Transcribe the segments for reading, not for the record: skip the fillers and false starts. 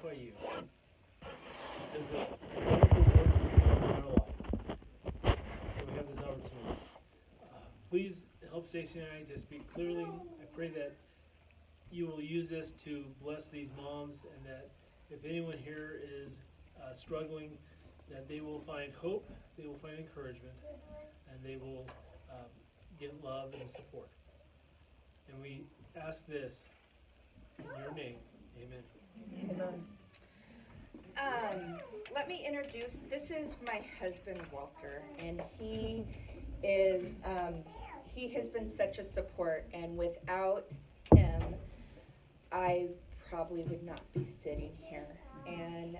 FIU is a wonderful work in our life. And we have this opportunity. Please help Stacy and I to speak clearly. I pray that you will use this to bless these moms, and that if anyone here is struggling, that they will find hope, they will find encouragement, and they will get love and support. And we ask this in your name. Amen. Let me introduce, this is my husband, Walter, and he has been such a support, and without him, I probably would not be sitting here. And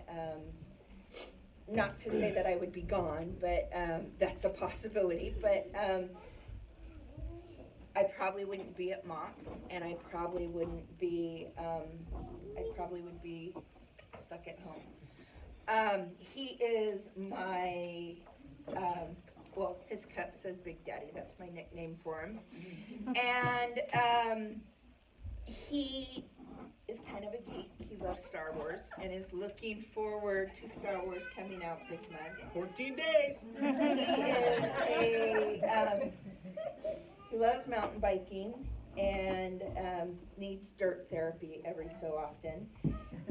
not to say that I would be gone, but that's a possibility. But I probably wouldn't be at MOPS, and I probably wouldn't be, would be stuck at home. He is my, well, his cup says Big Daddy. That's my nickname for him. And he is kind of a geek. He loves Star Wars and is looking forward to Star Wars coming out this month. 14 days. He loves mountain biking and needs dirt therapy every so often,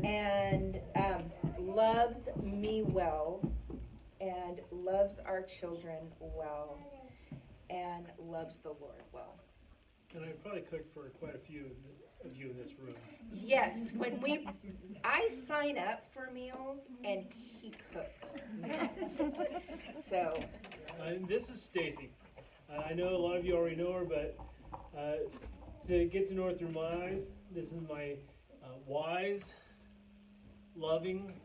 and loves me well, and loves our children well, and loves the Lord well. And I probably cooked for quite a few of you in this room. Yes, I sign up for meals and he cooks meals. So. And this is Stacy. I know a lot of you already know her, but to get to know her through my eyes, this is my wise, loving,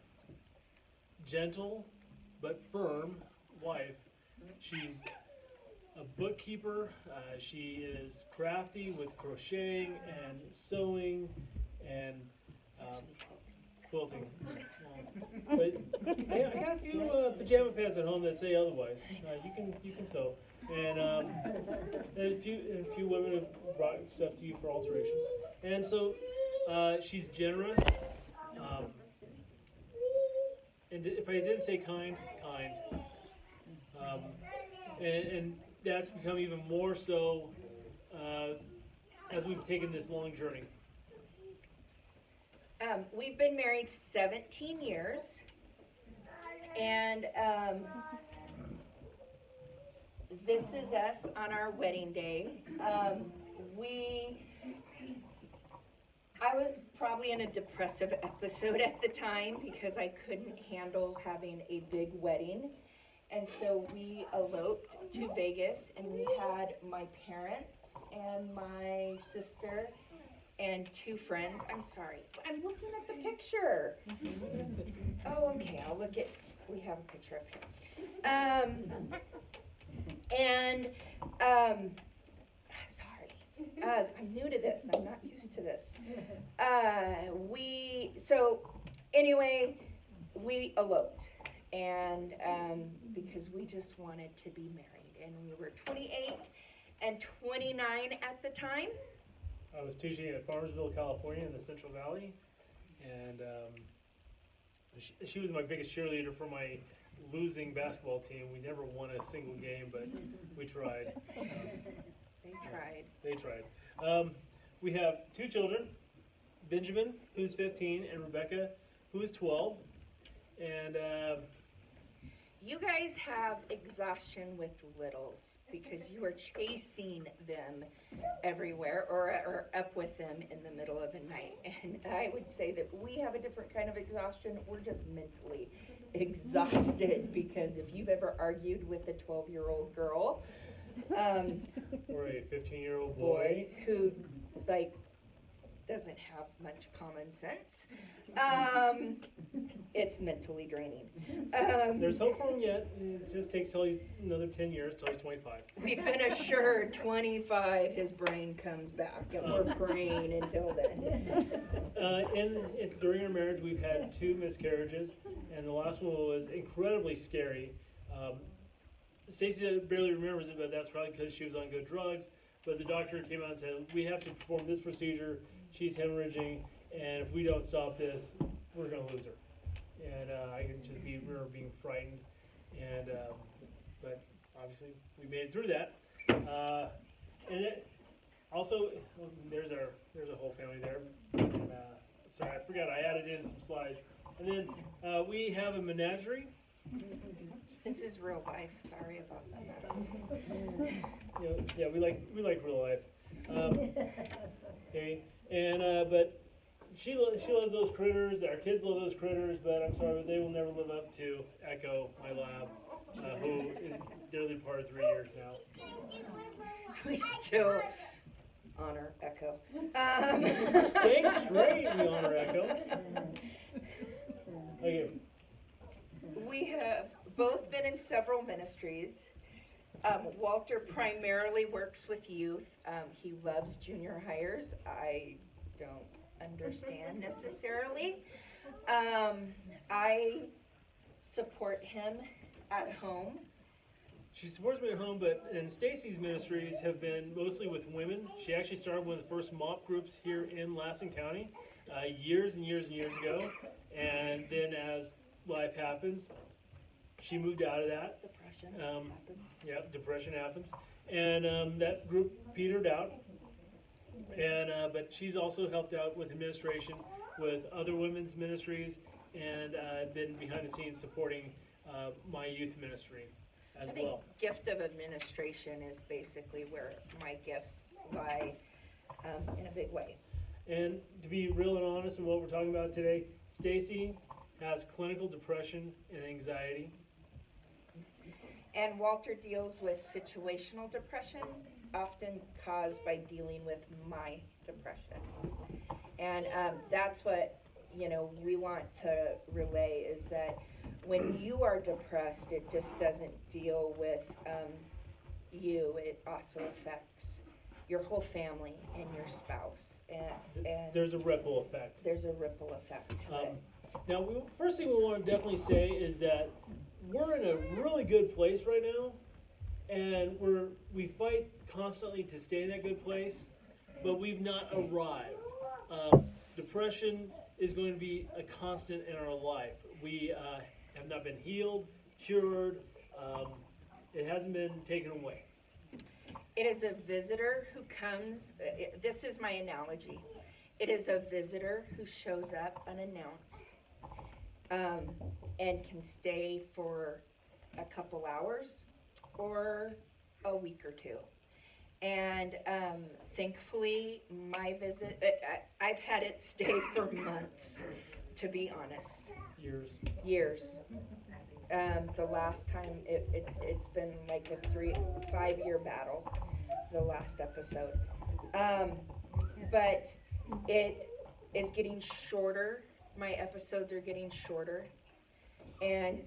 gentle, but firm wife. She's a bookkeeper. She is crafty with crocheting and sewing and quilting. But I got a few pajama pants at home that say otherwise. You can sew. And there's a few women who brought stuff to you for alterations. And so she's generous. And if I didn't say kind. And that's become even more so as we've taken this long journey. We've been married 17 years, and this is us on our wedding day. I was probably in a depressive episode at the time because I couldn't handle having a big wedding. And so we eloped to Vegas, and we had my parents and my sister and two friends. I'm sorry, I'm looking at the picture. Oh, okay, I'll look at, we have a picture up here. Sorry, I'm new to this, I'm not used to this. We eloped. And because we just wanted to be married, and we were 28 and 29 at the time. I was teaching at Farmersville, California in the Central Valley, and she was my biggest cheerleader for my losing basketball team. We never won a single game, but we tried. They tried. We have two children, Benjamin, who's 15, and Rebecca, who is 12. And you guys have exhaustion with littles because you are chasing them everywhere or up with them in the middle of the night. And I would say that we have a different kind of exhaustion. We're just mentally exhausted because if you've ever argued with a 12-year-old girl or a 15-year-old boy who doesn't have much common sense, it's mentally draining. There's hope for him yet. It just takes till he's another 10 years till he's 25. We've been assured 25 his brain comes back, and we're praying until then. During our marriage, we've had 2 miscarriages, and the last one was incredibly scary. Stacey barely remembers it, but that's probably because she was on good drugs. But the doctor came out and said, we have to perform this procedure. She's hemorrhaging, and if we don't stop this, we're going to loser. And I can just remember being frightened. And, but obviously we made it through that. And it also, there's a whole family there. And, sorry, I forgot I added in some slides. And then we have a menagerie. This is real life, sorry about that. Yeah, we like real life. Okay, and but she loves those critters. Our kids love those critters, but I'm sorry, but they will never live up to Echo, my lab, who is dearly part of 3 years now. We still honor Echo. Dang straight, we honor Echo. Okay. We have both been in several ministries. Walter primarily works with youth. He loves junior hires. I don't understand necessarily. I support him at home. She supports me at home, but and Stacy's ministries have been mostly with women. She actually started one of the first MOP groups here in Lassen County years and years and years ago. And then as life happens, she moved out of that. Depression happens. Yeah, depression happens. And that group petered out. And but she's also helped out with administration with other women's ministries and been behind the scenes supporting my youth ministry as well. Gift of administration is basically where my gifts lie in a big way. And to be real and honest in what we're talking about today, Stacy has clinical depression and anxiety. And Walter deals with situational depression, often caused by dealing with my depression. And that's what, we want to relay is that when you are depressed, it just doesn't deal with you. It also affects your whole family and your spouse. And there's a ripple effect. There's a ripple effect to it. Now, first thing we want to definitely say is that we're in a really good place right now, and we fight constantly to stay in that good place, but we've not arrived. Depression is going to be a constant in our life. We have not been healed, cured. It hasn't been taken away. It is a visitor who comes, this is my analogy. It is a visitor who shows up unannounced and can stay for a couple hours or a week or two. And thankfully, my visit, I've had it stay for months, to be honest. Years. The last time, it's been like a 5-year battle, the last episode. But it is getting shorter. My episodes are getting shorter. And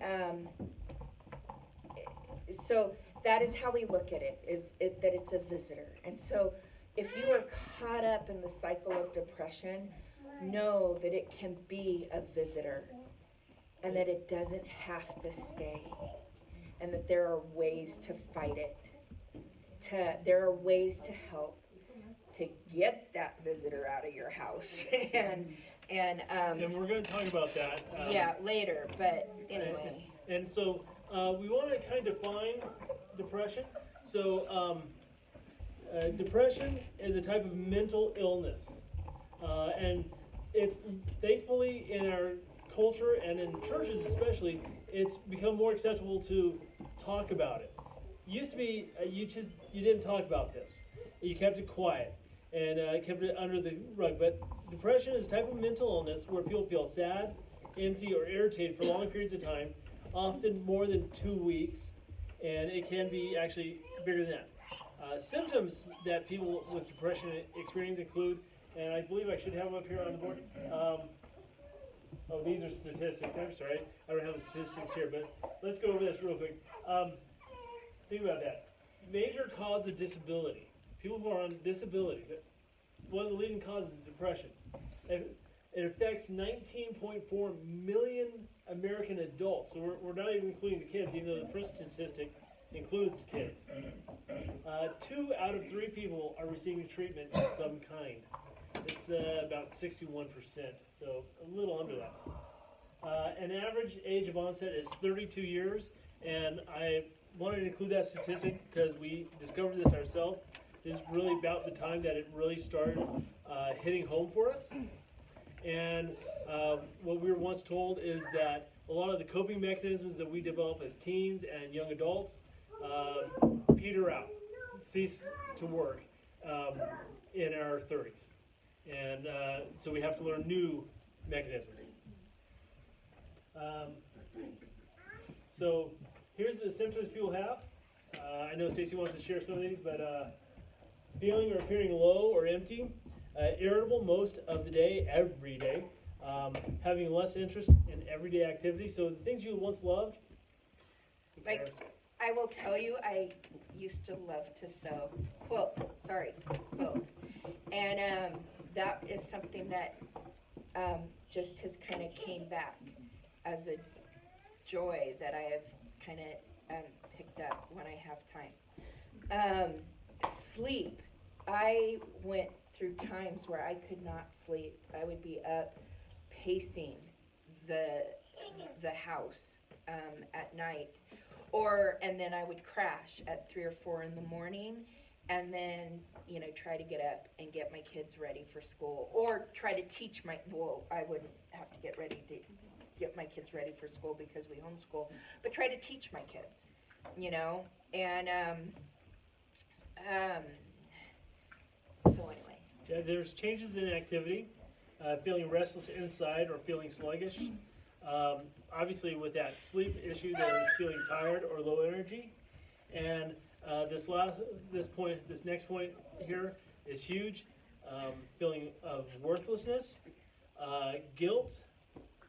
so that is how we look at it, that it's a visitor. And so if you are caught up in the cycle of depression, know that it can be a visitor and that it doesn't have to stay, and that there are ways to fight it. There are ways to help to get that visitor out of your house. and we're going to talk about that. Later, but anyway. And so we want to kind of define depression. So depression is a type of mental illness. And it's thankfully in our culture and in churches especially, it's become more acceptable to talk about it. It used to be you didn't talk about this. You kept it quiet and kept it under the rug. But depression is a type of mental illness where people feel sad, empty, or irritated for long periods of time, often more than 2 weeks, and it can be actually bigger than that. Symptoms that people with depression experience include, and I believe I should have them up here on the board. These are statistics. I'm sorry, I don't have the statistics here, but let's go over this real quick. Think about that. Major cause of disability. People who are on disability, one of the leading causes is depression. It affects 19.4 million American adults. So we're not even including the kids, even though the first statistic includes kids. 2 out of 3 people are receiving treatment of some kind. It's about 61%, so a little under that. an average age of onset is 32 years, and I wanted to include that statistic because we discovered this ourselves. This is really about the time that it really started hitting home for us. And what we were once told is that a lot of the coping mechanisms that we develop as teens and young adults peter out, cease to work in our 30s. And so we have to learn new mechanisms. So here's the symptoms people have. I know Stacy wants to share some of these, but feeling or appearing low or empty, irritable most of the day, every day, having less interest in everyday activities. So the things you once loved. Like, I will tell you, I used to love to sew, quilt. And that is something that just has kind of came back as a joy that I have kind of picked up when I have time. Sleep. I went through times where I could not sleep. I would be up pacing the house at night, and then I would crash at 3 or 4 in the morning, and then try to get up and get my kids ready for school, or try to teach I wouldn't have to get ready to get my kids ready for school because we homeschool, but try to teach my kids, and so anyway. Yeah, there's changes in activity, feeling restless inside or feeling sluggish. Obviously, with that sleep issue, there's feeling tired or low energy. And this next point here is huge. Feeling of worthlessness, guilt,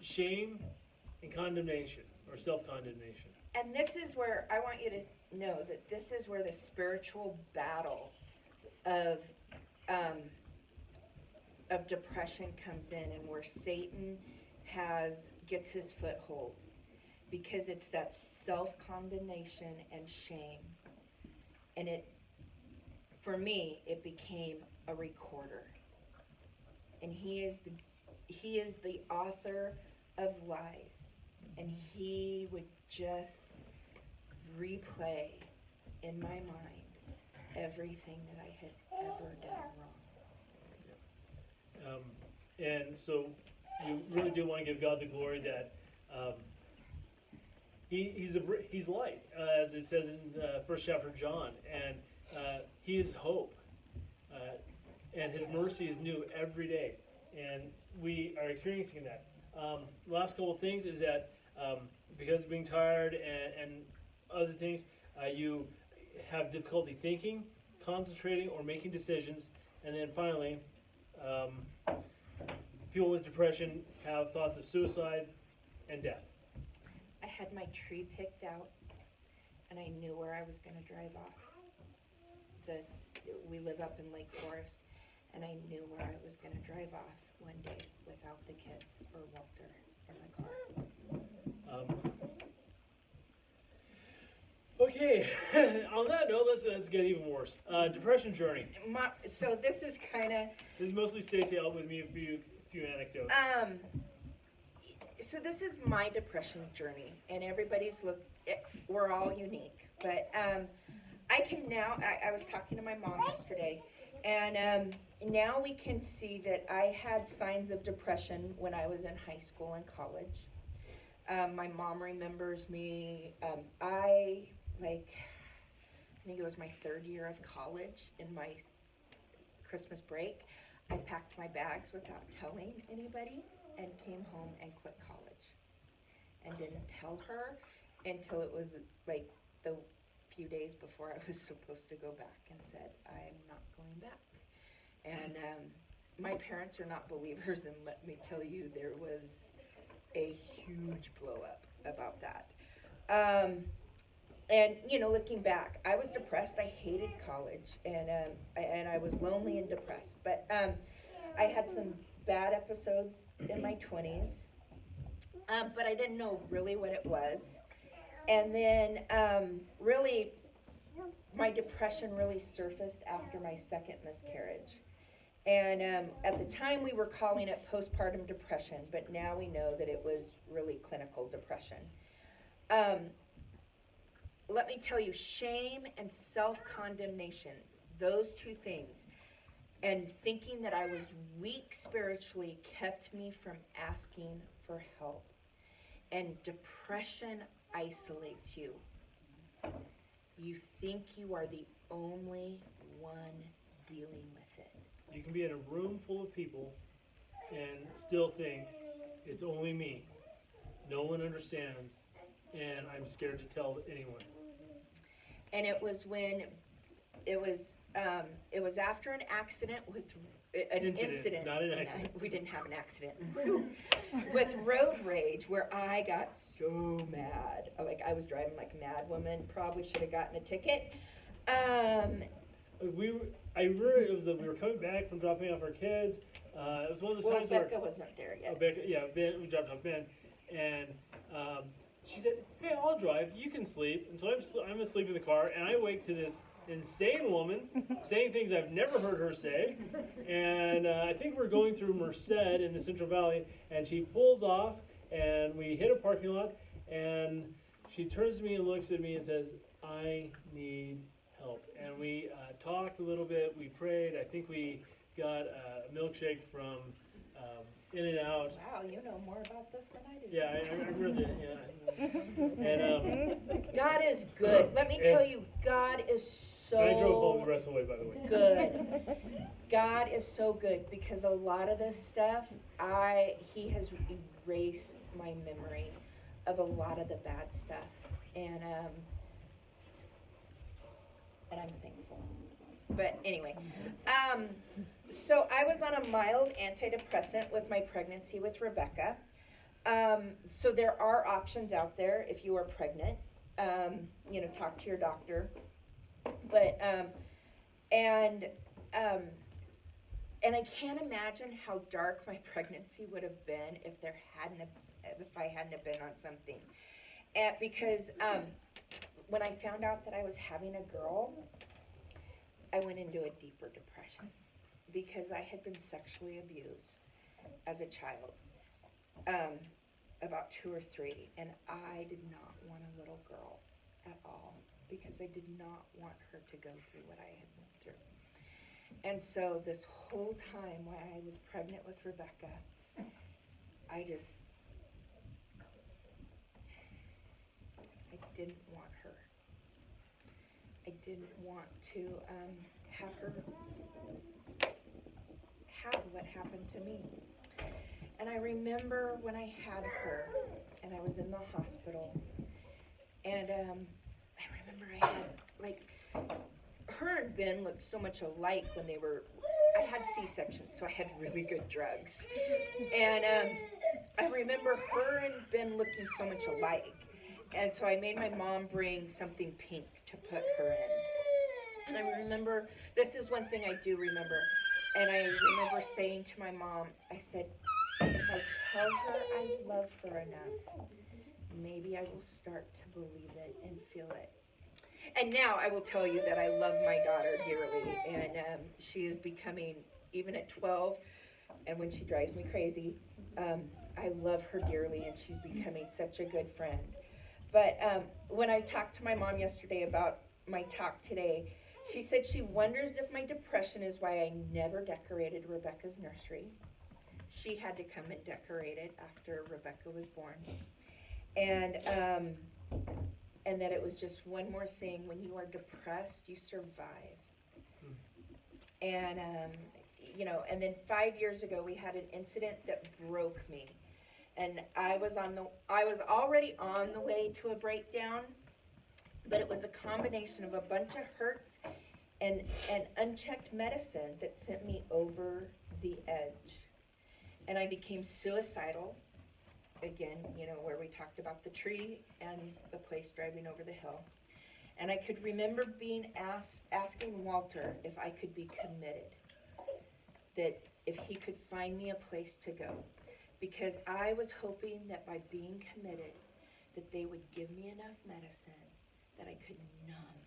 shame, and condemnation or self-condemnation. And this is where I want you to know that this is where the spiritual battle of depression comes in, and where Satan gets his foothold, because it's that self-condemnation and shame. And for me, it became a recorder. And he is the author of lies, and he would just replay in my mind everything that I had ever done wrong. And so you really do want to give God the glory that he's light, as it says in the first chapter of John, and he is hope, and his mercy is new every day, and we are experiencing that. Last couple of things is that because of being tired and other things, you have difficulty thinking, concentrating, or making decisions. And then finally, people with depression have thoughts of suicide and death. I had my tree picked out, and I knew where I was going to drive off. We live up in Lake Forest, and I knew where I was going to drive off one day without the kids or Walter in the car. Okay, on that note, let's get even worse. Depression journey. So this is kind of... This is mostly Stacy out with me a few anecdotes. So this is my depression journey, and we're all unique. But I can now, I was talking to my mom yesterday, and now we can see that I had signs of depression when I was in high school and college. My mom remembers me, I think it was my 3rd year of college. In my Christmas break, I packed my bags without telling anybody and came home and quit college, and didn't tell her until it was like the few days before I was supposed to go back, and said, I'm not going back. And my parents are not believers, and let me tell you, there was a huge blow up about that. And looking back, I was depressed. I hated college, and I was lonely and depressed. But I had some bad episodes in my 20s, but I didn't know really what it was. And then really, my depression really surfaced after my second miscarriage. And at the time, we were calling it postpartum depression, but now we know that it was really clinical depression. Let me tell you, shame and self-condemnation, those two things, and thinking that I was weak spiritually kept me from asking for help. And depression isolates you. You think you are the only one dealing with it. You can be in a room full of people and still think it's only me. No one understands, and I'm scared to tell anyone. And it was when it was after an accident with an incident. Not an accident. We didn't have an accident. With road rage, where I got so mad. Like, I was driving like a mad woman. Probably should have gotten a ticket. I remember it was we were coming back from dropping off our kids. It was one of those times where Becca wasn't there yet. Ben, we dropped off Ben, and she said, "Hey, I'll drive. You can sleep." And so I'm asleep in the car, and I wake to this insane woman saying things I've never heard her say. And I think we're going through Merced in the Central Valley, and she pulls off, and we hit a parking lot, and she turns to me and looks at me and says, "I need help." And we talked a little bit. We prayed. I think we got a milkshake from In-N-Out. Wow, you know more about this than I do. Yeah, I really, yeah. And God is good. Let me tell you, God is so I drove home the rest of the way, by the way. good. God is so good, because a lot of this stuff, He has erased my memory of a lot of the bad stuff, and I'm thankful. But anyway, so I was on a mild antidepressant with my pregnancy with Rebecca. So there are options out there if you are pregnant. Talk to your doctor. But and I can't imagine how dark my pregnancy would have been if I hadn't have been on something. Because when I found out that I was having a girl, I went into a deeper depression, because I had been sexually abused as a child, about 2 or 3, and I did not want a little girl at all, because I did not want her to go through what I had went through. And so this whole time while I was pregnant with Rebecca, I didn't want her. I didn't want to have her have what happened to me. And I remember when I had her, and I was in the hospital, and I remember I had, like, her and Ben looked so much alike when I had C-section, so I had really good drugs. And I remember her and Ben looking so much alike. And so I made my mom bring something pink to put her in. And I remember, this is one thing I do remember, and I remember saying to my mom, I said, if I tell her I love her enough, maybe I will start to believe it and feel it. And now I will tell you that I love my daughter dearly, and she is becoming, even at 12, and when she drives me crazy, I love her dearly, and she's becoming such a good friend. But when I talked to my mom yesterday about my talk today, she said she wonders if my depression is why I never decorated Rebecca's nursery. She had to come and decorate it after Rebecca was born. And that it was just one more thing. When you are depressed, you survive. And, and then 5 years ago, we had an incident that broke me. And I was already on the way to a breakdown, but it was a combination of a bunch of hurts and unchecked medicine that sent me over the edge. And I became suicidal, again, where we talked about the tree and the place driving over the hill. And I could remember asking Walter if I could be committed, that if he could find me a place to go. Because I was hoping that by being committed, that they would give me enough medicine that I could numb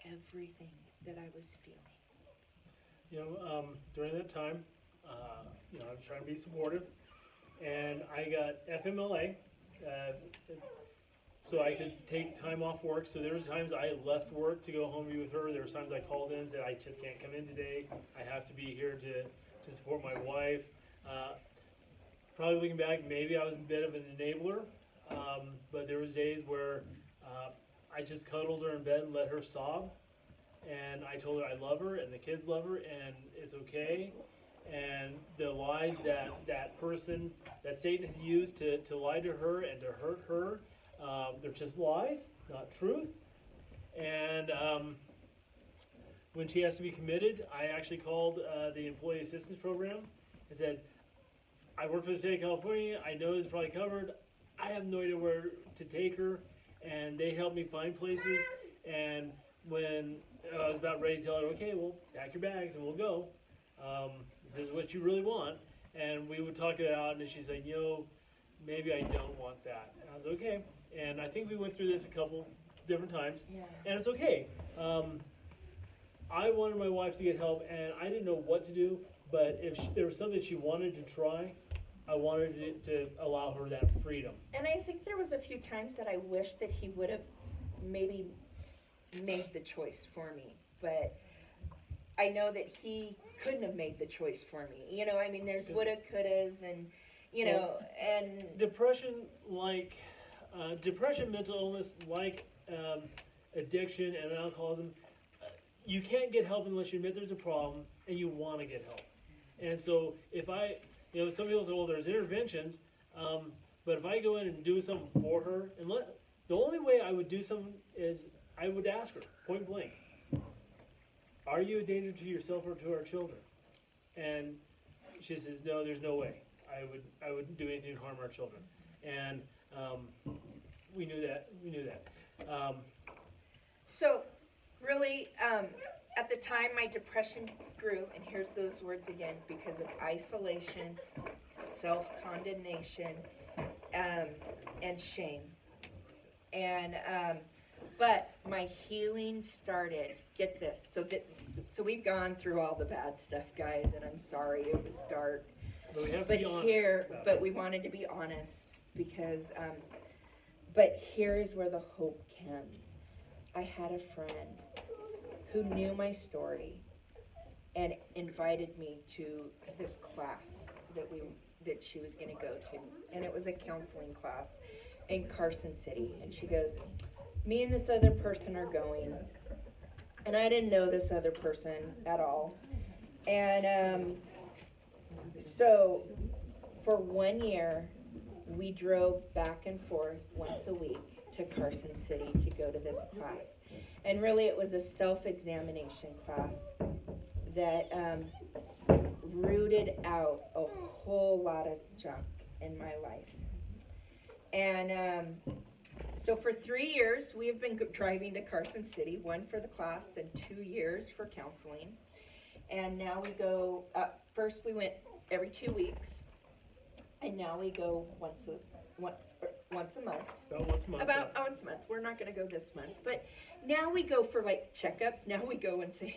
everything that I was feeling. during that time, I was trying to be supportive, and I got FMLA, so I could take time off work. So there was times I left work to go home and be with her. There was times I called in and said, I just can't come in today. I have to be here to support my wife. Probably looking back, maybe I was a bit of an enabler, but there was days where I just cuddled her in bed and let her sob. And I told her I love her and the kids love her and it's okay. And the lies that person, that Satan had used to lie to her and to hurt her, they're just lies, not truth. And when she has to be committed, I actually called the Employee Assistance Program and said, I work for the state of California, I know it's probably covered, I have no idea where to take her, and they helped me find places. And when I was about ready to tell her, okay, well, pack your bags and we'll go, this is what you really want, and we would talk it out, and she's like, maybe I don't want that. And I was okay, and I think we went through this a couple different times, and it's okay. I wanted my wife to get help, and I didn't know what to do, but if there was something she wanted to try, I wanted to allow her that freedom. And I think there was a few times that I wish that he would have maybe made the choice for me, but I know that he couldn't have made the choice for me. There's woulda, couldas, and and depression, mental illness, addiction and alcoholism. You can't get help unless you admit there's a problem and you want to get help. And so if some people say, well, there's interventions, but if I go in and do something for her, the only way I would do something is I would ask her point blank, are you a danger to yourself or to our children? And she says, no, there's no way. I wouldn't do anything to harm our children. And we knew that. So really, at the time, my depression grew, and here's those words again, because of isolation, self-condemnation, and shame. And but my healing started. Get this. So we've gone through all the bad stuff, guys, and I'm sorry it was dark. But we have to be honest about but it. we wanted to be honest because. But here is where the hope comes. I had a friend who knew my story and invited me to this class that she was going to go to, and it was a counseling class in Carson City. And she goes, me and this other person are going, and I didn't know this other person at all. And so for 1 year, we drove back and forth once a week to Carson City to go to this class. And really it was a self-examination class that rooted out a whole lot of junk in my life. And so for 3 years, we have been driving to Carson City, 1 for the class and 2 years for counseling. And now we go, first we went every 2 weeks, and now we go once a month. About once a month. About once a month. We're not going to go this month, but now we go for checkups. Now we go and say,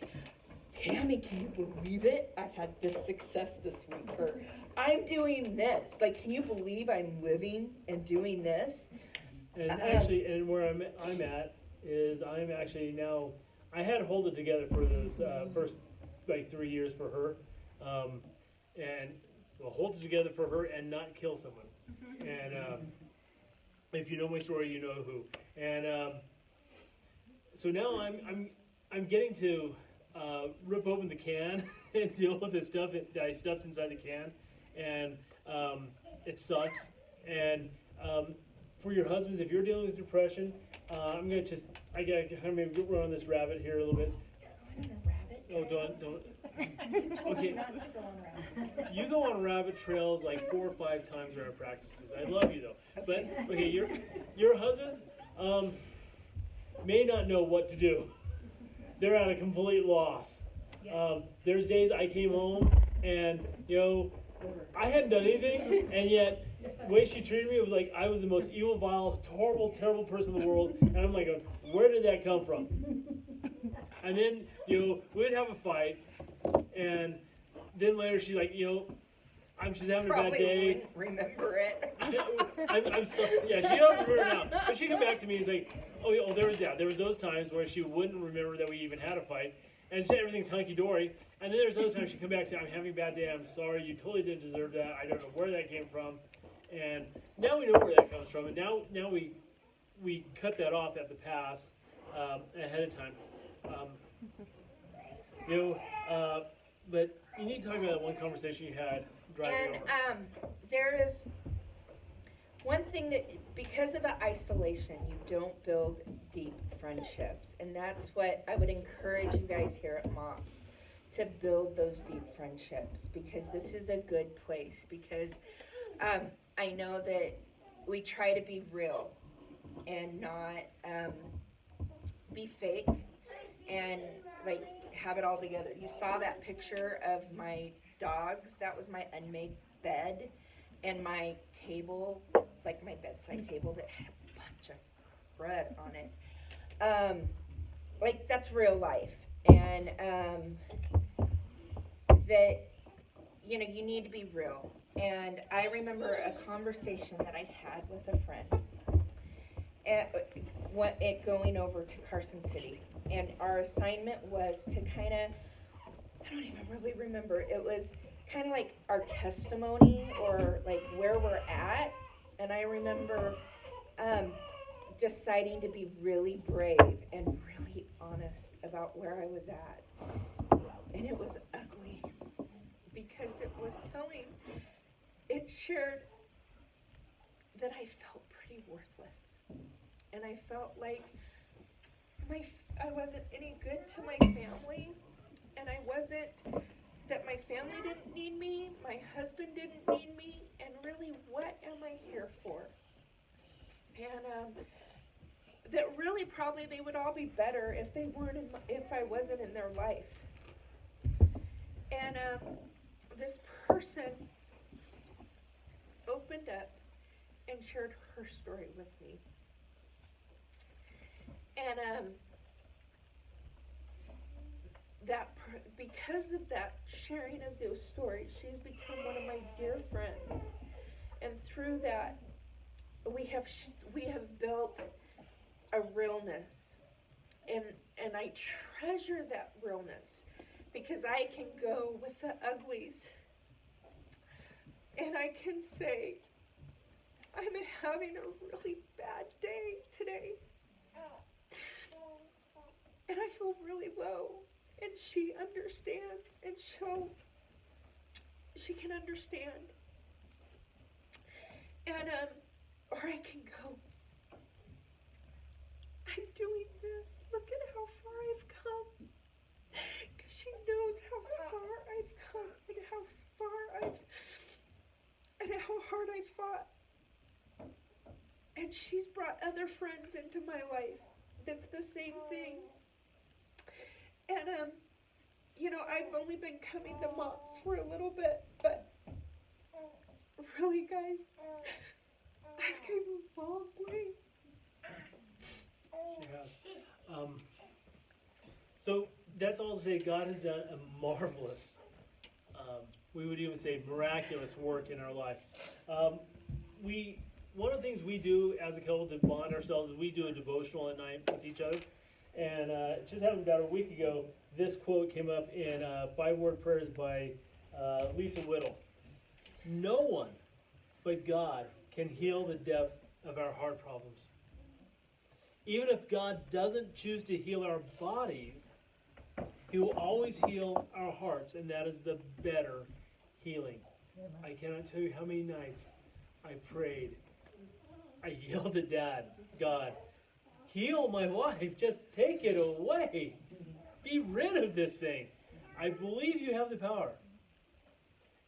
Tammy, can you believe it? I had this success this week, or I'm doing this. Can you believe I'm living and doing this? And actually, and where I'm at is I'm actually now, I had to hold it together for those first 3 years for her, and hold it together for her and not kill someone. And if you know my story, you know who. And so now I'm getting to rip open the can and deal with the stuff that I stuffed inside the can, and it sucks. And for your husbands, if you're dealing with depression, I gotta kind of maybe run on this rabbit here a little bit. Oh, don't. Okay. You go on rabbit trails 4 or 5 times during our practices. I love you though. But okay, your husbands may not know what to do. They're at a complete loss. There's days I came home and I hadn't done anything, and yet the way she treated me, it was like I was the most evil, vile, horrible, terrible person in the world. And I'm like, where did that come from? And then we'd have a fight, And then later she's like, she's having a bad Probably day. wouldn't remember it. I'm sorry. Yeah, she don't remember now. But she come back to me and is like, there was those times where she wouldn't remember that we even had a fight, and everything's hunky dory. And then there's other times she come back and say, I'm having a bad day. I'm sorry. You totally didn't deserve that. I don't know where that came from. And now we know where that comes from. And now we cut that off at the pass ahead of time. But you need to talk about that one conversation you had driving over. There is one thing that, because of the isolation, you don't build deep friendships. And that's what I would encourage you guys here at MOPS, to build those deep friendships, because this is a good place. Because I know that we try to be real and not be fake and like have it all together. You saw that picture of my dogs. That was my unmade bed and my table, like my bedside table that had a bunch of bread on it. Like, that's real life. And that, you need to be real. And I remember a conversation that I had with a friend going over to Carson City. And our assignment was to kind of, I don't even really remember, it was kind of like our testimony or like where we're at. And I remember deciding to be really brave and really honest about where I was at. And it was ugly, because it shared that I felt pretty worthless. And I felt like I wasn't any good to my family, and that my family didn't need me, my husband didn't need me, and really, what am I here for? And that really probably they would all be better if if I wasn't in their life. And this person opened up and shared her story with me. And because of that sharing of those stories, she's become one of my dear friends. And through that, we have built a realness, and I treasure that realness, because I can go with the uglies, and I can say, I'm having a really bad day today, and I feel really low, and she understands, and she can understand. And or I can go, I'm doing this, look at how far I've come, because she knows how far I've come, and how hard I fought. And she's brought other friends into my life that's the same thing. And I've only been coming to MOPS for a little bit, but really, guys, I've came a long way. She has. So that's all to say, God has done a marvelous, we would even say miraculous work in our life. One of the things we do as a couple to bond ourselves is we do a devotional at night with each other. And it just happened about a week ago, this quote came up in 5-word prayers by Lisa Whittle. No one but God can heal the depth of our heart problems. Even if God doesn't choose to heal our bodies, He will always heal our hearts, and that is the better healing. I cannot tell you how many nights I prayed. I yelled at Dad, God, heal my wife, just take it away. Be rid of this thing. I believe you have the power.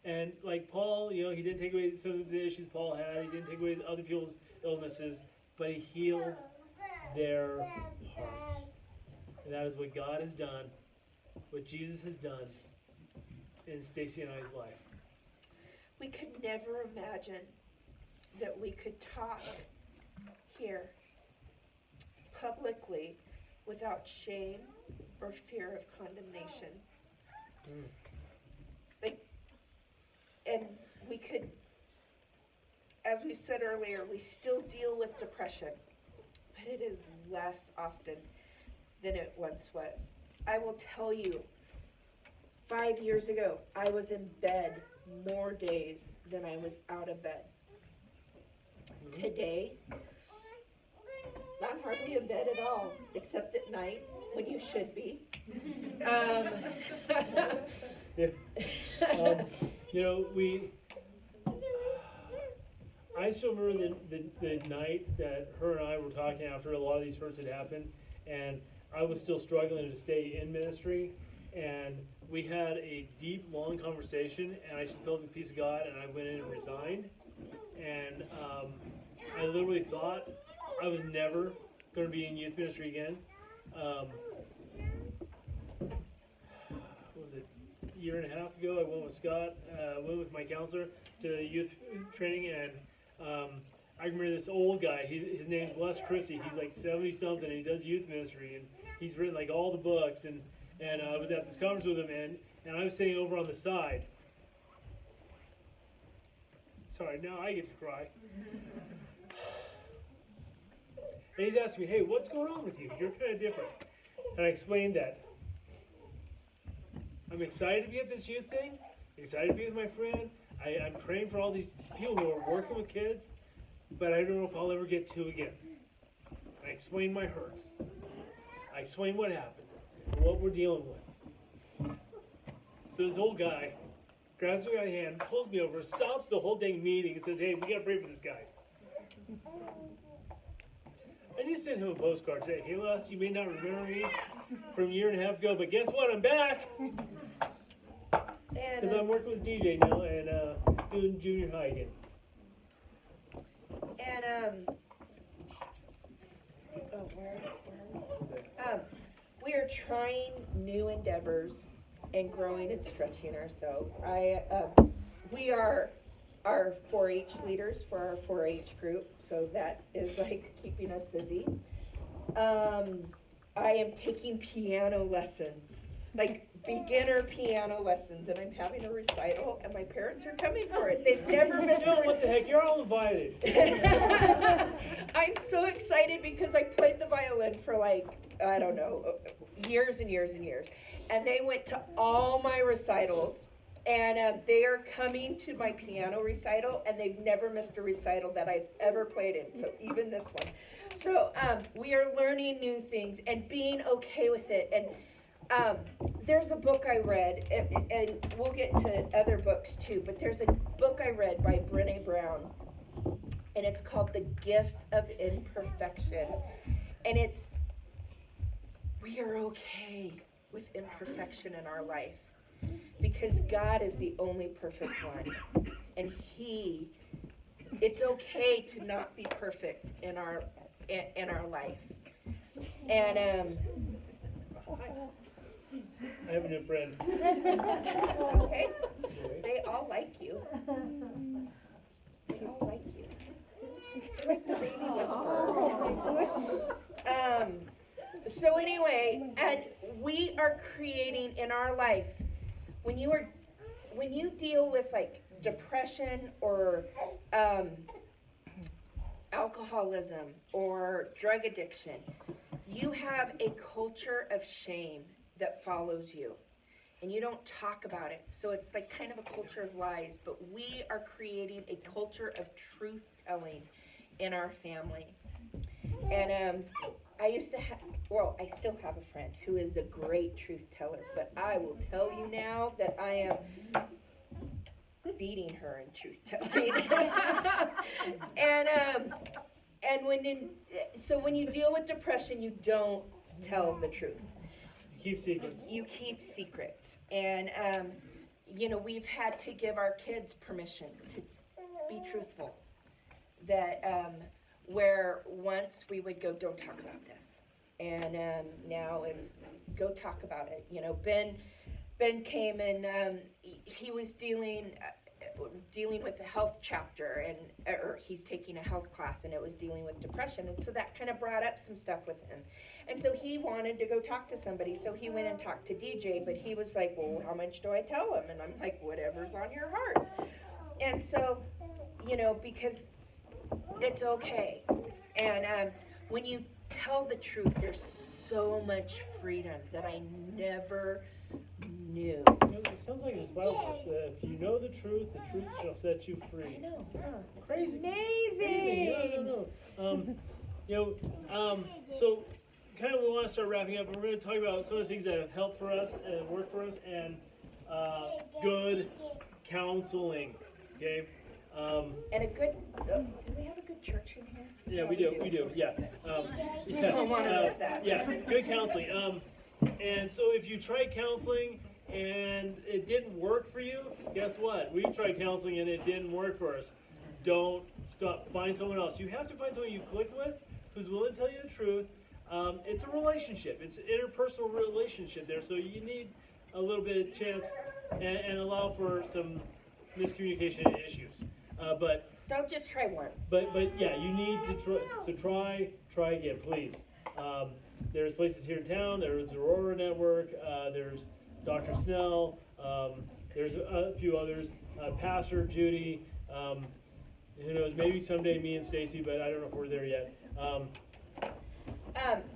And like Paul, he didn't take away some of the issues Paul had. He didn't take away other people's illnesses, but He healed their hearts. And that is what God has done, what Jesus has done in Stacy and I's life. We could never imagine that we could talk here publicly without shame or fear of condemnation. Like, and we could, as we said earlier, we still deal with depression, but it is less often than it once was. I will tell you, 5 years ago, I was in bed more days than I was out of bed. Today, I'm hardly in bed at all, except at night when you should be. I still remember the night that her and I were talking after a lot of these hurts had happened, and I was still struggling to stay in ministry, and we had a deep, long conversation, and I just felt the peace of God, and I went in and resigned, and I literally thought I was never going to be in youth ministry again. What was it? A year and a half ago, I went with Scott, went with my counselor to youth training, and I remember this old guy. His name's Les Christie. He's like 70 something, and he does youth ministry, and he's written like all the books. And I was at this conference with him, and I was sitting over on the side. Sorry, now I get to cry. And he's asking me, "Hey, what's going on with you? You're kind of different." And I explained that I'm excited to be at this youth thing, excited to be with my friend. I'm praying for all these people who are working with kids, but I don't know if I'll ever get to again. I explained my hurts. I explained what happened and what we're dealing with. So this old guy grabs me by the hand, pulls me over, stops the whole dang meeting, and says, "Hey, we got to pray for this guy." I just sent him a postcard saying, "Hey, Les, you may not remember me from a year and a half ago, but guess what? I'm back." Because I'm working with DJ now and doing junior high again. And we are trying new endeavors and growing and stretching ourselves. We are our 4-H leaders for our 4-H group, so that is like keeping us busy. I am taking piano lessons, like beginner piano lessons, and I'm having a recital, and my parents are coming for it. They've never missed No, what the heck? You're all invited. I'm so excited because I played the violin for like, I don't know, years and years and years. And they went to all my recitals, and they are coming to my piano recital, and they've never missed a recital that I've ever played in, so even this one. So we are learning new things and being okay with it. And there's a book I read, and we'll get to other books too, but there's a book I read by Brené Brown, and it's called The Gifts of Imperfection. And it's, we are okay with imperfection in our life because God is the only perfect one. And it's okay to not be perfect in our life. And I have a new friend. it's okay. They all like you. They all like you. Like the baby whisperer. So anyway, and we are creating in our life, when you deal with like depression or alcoholism or drug addiction, you have a culture of shame that follows you, and you don't talk about it. So it's like kind of a culture of lies, but we are creating a culture of truth telling in our family. And I used to have, well, I still have a friend who is a great truth teller, but I will tell you now that I am beating her in truth telling. And when you deal with depression, you don't tell the truth. You keep secrets. You keep secrets. And we've had to give our kids permission to be truthful. That where once we would go, "Don't talk about this," and now it's go talk about it. Ben came and he was dealing dealing with the health chapter, and or he's taking a health class, and it was dealing with depression, and so that kind of brought up some stuff with him. And so he wanted to go talk to somebody, so he went and talked to DJ, but he was like, well, how much do I tell him? And I'm like, whatever's on your heart. And so, you know, because it's okay. And when you tell the truth, there's so much freedom that I never knew. You know, it sounds like this Bible verse that if you know the truth shall set you free. I know, yeah. It's Crazy. amazing. No. So kind of we want to start wrapping up, and we're going to talk about some of the things that have helped for us and worked for us, and good counseling. Okay. And a good, do we have a good church in here? Yeah, we do. Yeah. We don't want to miss that. Yeah, good counseling. And so if you tried counseling and it didn't work for you, guess what? We've tried counseling and it didn't work for us. Don't stop. Find someone else. You have to find someone you click with who's willing to tell you the truth. It's a relationship. It's an interpersonal relationship there. So you need a little bit of chance and allow for some miscommunication issues. But Don't just try once. But yeah, you need to try. So try again, please. There's places here in town. There's the Aurora Network. There's Dr. Snell. There's a few others. Pastor Judy. Who knows? Maybe someday me and Stacy, but I don't know if we're there yet.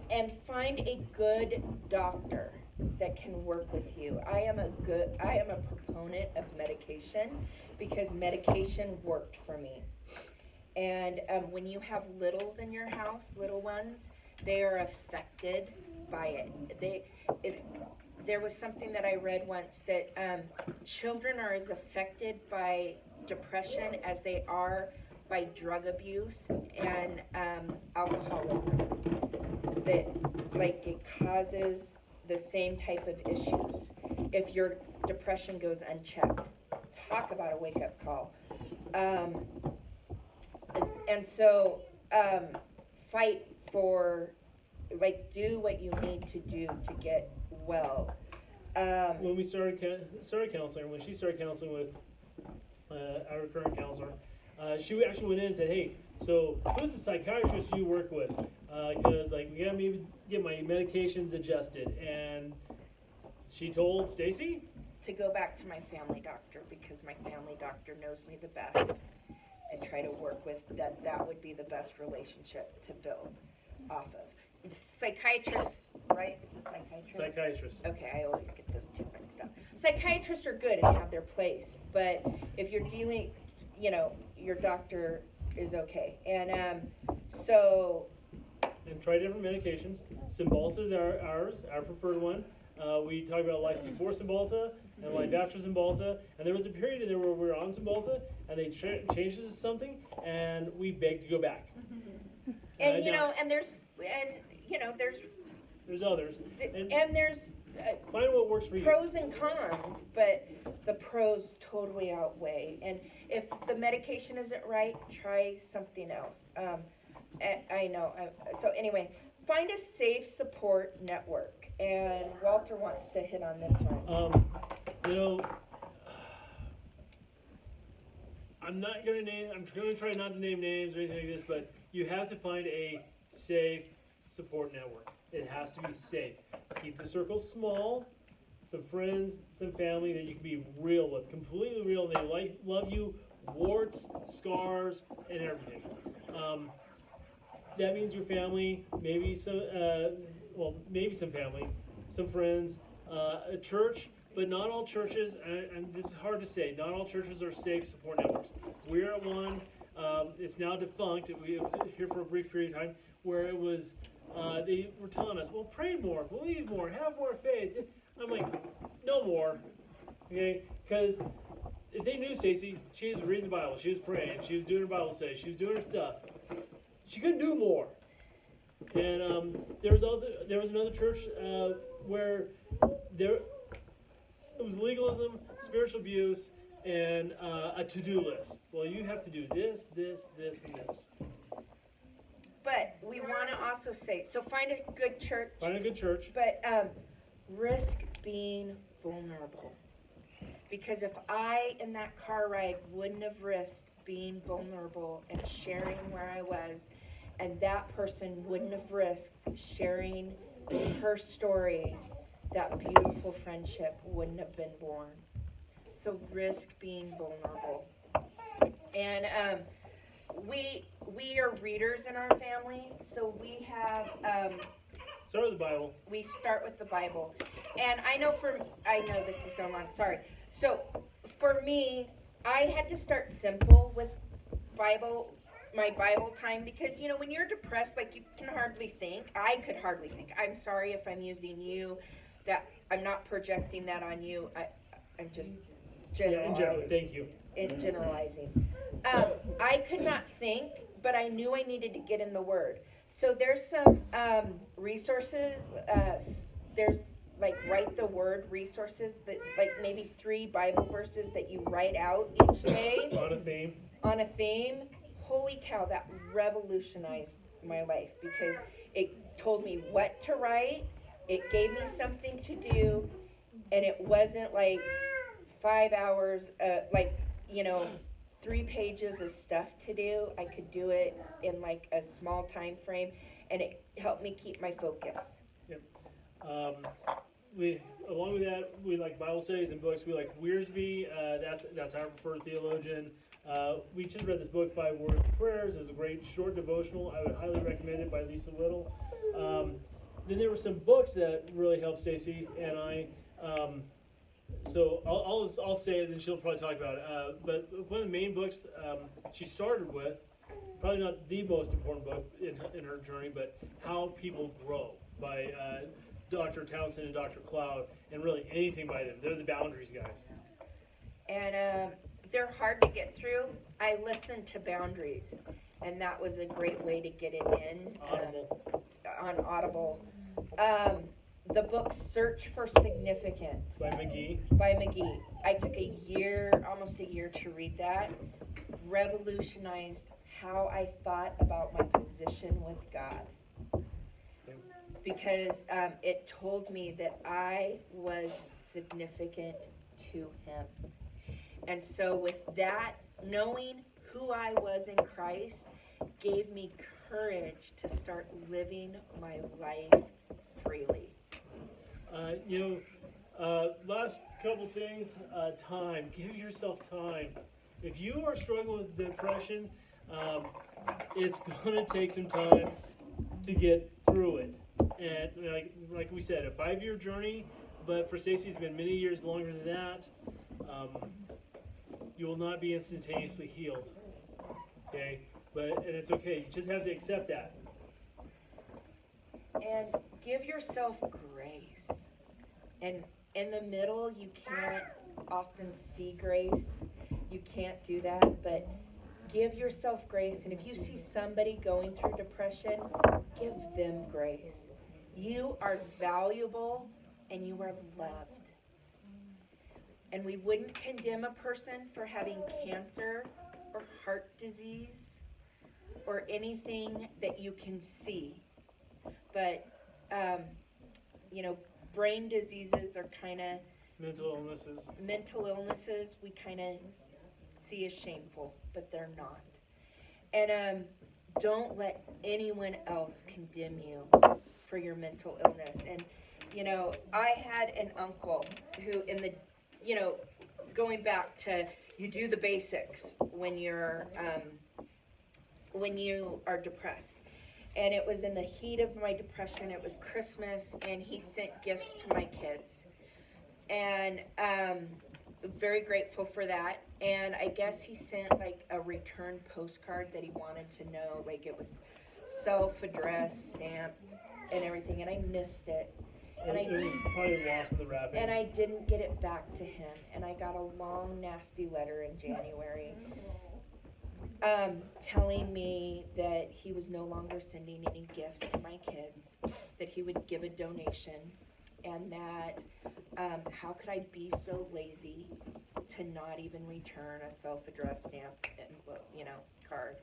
And find a good doctor that can work with you. I am a proponent of medication because medication worked for me. And when you have littles in your house, little ones, they are affected by it. There was something that I read once that children are as affected by depression as they are by drug abuse and alcoholism. That like it causes the same type of issues if your depression goes unchecked. Talk about a wake-up call. And so fight for, like, do what you need to do to get well. When we started counseling, when she started counseling with our current counselor, she actually went in and said, hey, so who's the psychiatrist you work with? Because like we gotta maybe get my medications adjusted. And she told Stacy to go back to my family doctor because my family doctor knows me the best, and try to work with that. That would be the best relationship to build off of. It's psychiatrists, right? It's a psychiatrist. Psychiatrist. Okay, I always get those two mixed up. Psychiatrists are good and have their place, but if you're dealing, you know, your doctor is okay. And And try different medications. Cymbalta is our preferred one. We talk about life before Cymbalta and life after Cymbalta. And there was a period in there where we were on Cymbalta and they changed it to something, and we begged to go back. and there's others. And there's find what works for you. pros and cons, but the pros totally outweigh. And if the medication isn't right, try something else. I know. So anyway, find a safe support network. And Walter wants to hit on this one. I'm going to try not to name names or anything like this, but you have to find a safe support network. It has to be safe. Keep the circle small. Some friends, some family that you can be real with, completely real. They love you, warts, scars, and everything. That means your family, maybe some family, some friends, a church, but not all churches, and this is hard to say, not all churches are safe support networks. We're at one, it's now defunct. We were here for a brief period of time where it was, they were telling us, well, pray more, believe more, have more faith. I'm like, no more, okay? Because if they knew Stacy, she was reading the Bible, she was praying, she was doing her Bible study, she was doing her stuff. She couldn't do more. And there was another church where it was legalism, spiritual abuse, and a to-do list. Well, you have to do this, this, this, and this. But we want to also say, so find a good church. Find a good church. But risk being vulnerable. Because if I, in that car ride, wouldn't have risked being vulnerable and sharing where I was, and that person wouldn't have risked sharing her story, that beautiful friendship wouldn't have been born. So risk being vulnerable. And we are readers in our family, so we have Start with the Bible. we start with the Bible. And I know this is going long, sorry. So for me, I had to start simple with my Bible time, because when you're depressed, like, you can hardly think. I could hardly think. I'm sorry if I'm using you, that I'm not projecting that on you. I'm just generalizing. Thank you. Generalizing. I could not think, but I knew I needed to get in the Word. So there's some resources. There's like write the word resources, that like maybe 3 Bible verses that you write out each day. On a theme. Holy cow, that revolutionized my life, because it told me what to write. It gave me something to do, and it wasn't like 5 hours, 3 pages of stuff to do. I could do it in like a small time frame, and it helped me keep my focus. Yep. Along with that, we like Bible studies and books. We like Wiersbe. That's our preferred theologian. We just read this book, 5 Word Prayers. It's a great short devotional. I would highly recommend it, by Lisa Little. Then there were some books that really helped Stacy and I. So I'll say it, and she'll probably talk about it. But one of the main books she started with, probably not the most important book in her journey, but How People Grow by Dr. Townsend and Dr. Cloud, and really anything by them. They're the boundaries guys. And they're hard to get through. I listened to Boundaries, and that was a great way to get it in. On Audible. The book Search for Significance By McGee. I took almost a year to read that. Revolutionized how I thought about my position with God. Because it told me that I was significant to Him. And so with that, knowing who I was in Christ gave me courage to start living my life freely. Last couple things, time. Give yourself time. If you are struggling with depression, it's going to take some time to get through it. And like we said, a 5-year journey, but for Stacey it's been many years longer than that. You will not be instantaneously healed. Okay? And it's okay. You just have to accept that. And give yourself grace. And in the middle, you can't often see grace. You can't do that, but give yourself grace. And if you see somebody going through depression, give them grace. You are valuable and you are loved. And we wouldn't condemn a person for having cancer or heart disease or anything that you can see. But, brain diseases are kind of... Mental illnesses we kind of see as shameful, but they're not. And don't let anyone else condemn you for your mental illness. And, I had an uncle who going back to, you do the basics when you are depressed. And it was in the heat of my depression. It was Christmas, and he sent gifts to my kids. And very grateful for that. And I guess he sent like a return postcard that he wanted to know, like it was self-addressed, stamped, and everything. And I missed it. And it was probably lost in the wrapping. And I didn't get it back to him. And I got a long, nasty letter in January. Telling me that he was no longer sending any gifts to my kids, that he would give a donation, and that how could I be so lazy to not even return a self-addressed stamp and card,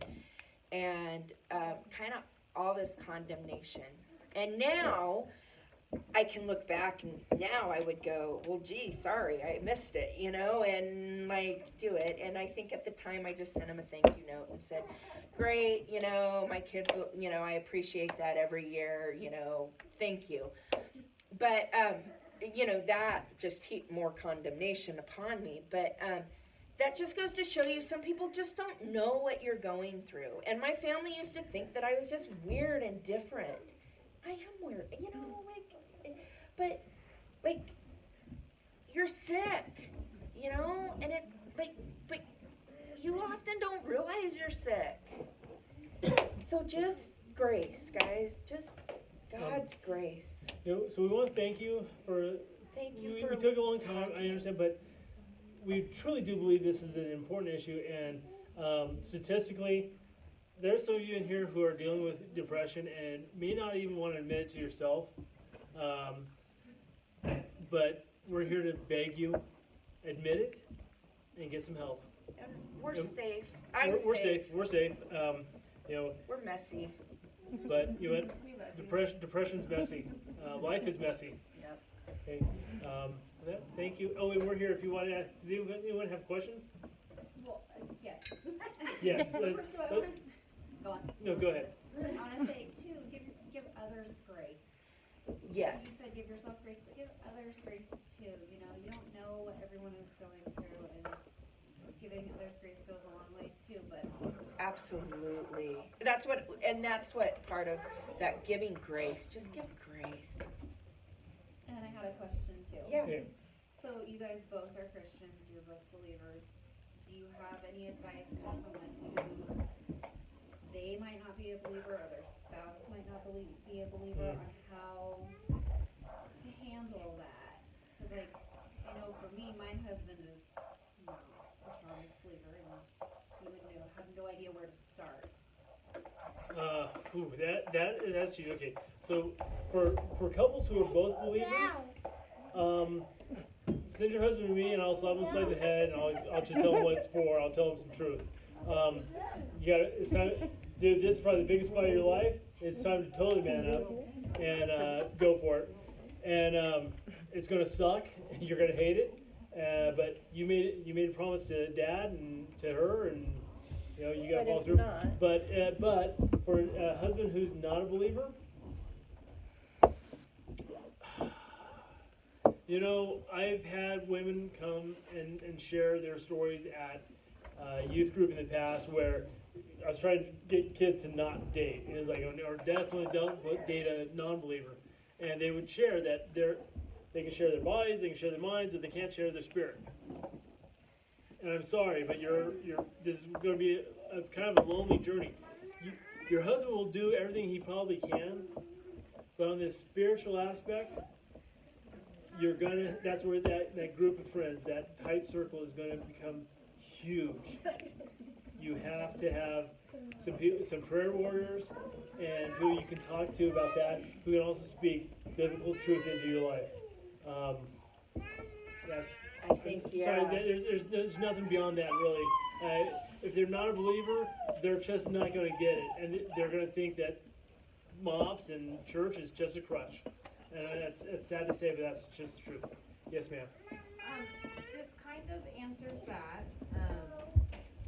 and kind of all this condemnation. And now I can look back and now I would go, well, gee, sorry, I missed it, and like do it. And I think at the time I just sent him a thank you note and said, great, my kids, I appreciate that every year, thank you. But, that just heaped more condemnation upon me. But that just goes to show you some people just don't know what you're going through. And my family used to think that I was just weird and different. I am weird, but you're sick, and it, but you often don't realize you're sick. So just grace, guys, just God's grace. So we want to thank you for. Thank you we for. took a long time, I understand, but we truly do believe this is an important issue, and statistically, there's some of you in here who are dealing with depression and may not even want to admit it to yourself, but we're here to beg you, admit it, and get some help. And we're safe. We're safe. We're safe. We're messy. But depression's messy. Life is messy. Yep. Okay. Thank you. Oh, and we're here if you want to ask. Does anyone have questions? Well, yes. Yes. First of all, I wanna go on. No, go ahead. I want to say, too, give others grace. Yes. You said give yourself grace, but give others grace, too. You don't know what everyone is going through, and giving others grace goes a long way, too, but. Absolutely. That's what part of that giving grace. Just give grace. And then I had a question, too. Yeah. So you guys both are Christians, you're both believers. Do you have any advice for someone who they might not be a believer or their spouse might not be a believer on how to handle that? Because, I know for me, my husband is not the strongest believer, and he would have no idea where to start. That's you. Okay. So for couples who are both believers, send your husband to me, and I'll slap him upside the head, and I'll just tell him what it's for. I'll tell him some truth. It's time, dude. This is probably the biggest fight of your life. It's time to totally man up and go for it. And it's gonna suck. You're gonna hate it. But you made a promise to Dad and to her, and you got to follow through. Not. But for a husband who's not a believer, I've had women come and share their stories at youth group in the past where I was trying to get kids to not date. And it was like, or definitely don't date a non-believer. And they would share that they can share their bodies, they can share their minds, but they can't share their spirit. And I'm sorry, but this is going to be a kind of a lonely journey. Your husband will do everything he probably can, but on this spiritual aspect, that's where that group of friends, that tight circle is going to become huge. You have to have some prayer warriors and who you can talk to about that, who can also speak biblical truth into your life. I think, yeah. Sorry, there's nothing beyond that, really. If they're not a believer, they're just not going to get it. And they're going to think that mops and church is just a crutch. And it's sad to say, but that's just the truth. Yes, ma'am. This kind of answers that.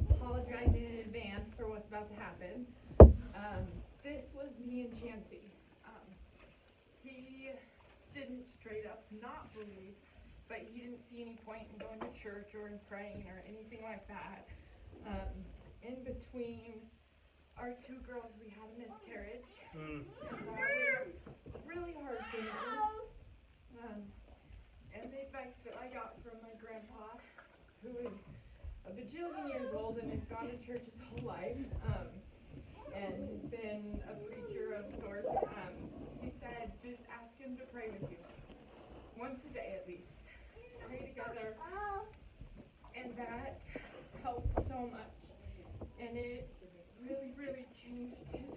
Apologizing in advance for what's about to happen. This was me and Chansey. He didn't straight up not believe, but he didn't see any point in going to church or in praying or anything like that. In between our two girls, we had a miscarriage. And that was really hard for me. And the advice that I got from my grandpa, who is a bajillion years old and has gone to church his whole life, and has been a preacher of sorts, he said, just ask him to pray with you. Once a day at least. Pray together. And that helped so much. And it really, really changed his